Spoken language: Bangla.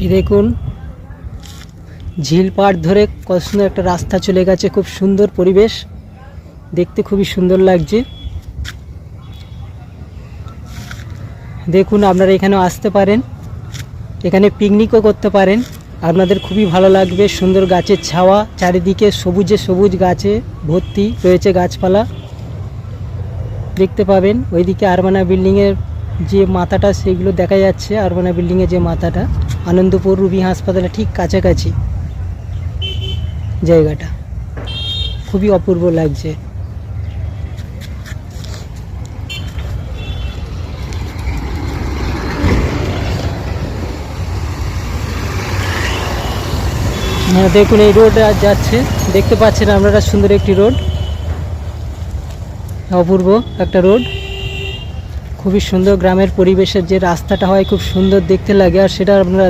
এই দেখুন ঝিল পাড় ধরে কত সুন্দর একটা রাস্তা চলে গেছে, খুব সুন্দর পরিবেশ, দেখতে খুবই সুন্দর লাগছে। দেখুন আপনারা এখানেও আসতে পারেন, এখানে পিকনিকও করতে পারেন, আপনাদের খুবই ভালো লাগবে। সুন্দর গাছের ছাওয়া, চারিদিকে সবুজে সবুজ গাছে ভর্তি রয়েছে, গাছপালা দেখতে পাবেন। ওইদিকে আরমানা বিল্ডিংয়ের যে মাথাটা সেগুলো দেখা যাচ্ছে, আরমানা বিল্ডিংয়ের যে মাথাটা, আনন্দপুর রুবি হাসপাতালের ঠিক কাছাকাছি জায়গাটা, খুবই অপূর্ব লাগছে। দেখুন এই রোড যাচ্ছে, দেখতে পাচ্ছেন আপনারা, সুন্দর একটি রোড, অপূর্ব একটা রোড, খুবই সুন্দর। গ্রামের পরিবেশের যে রাস্তাটা হয় খুব সুন্দর দেখতে লাগে, আর সেটা আপনারা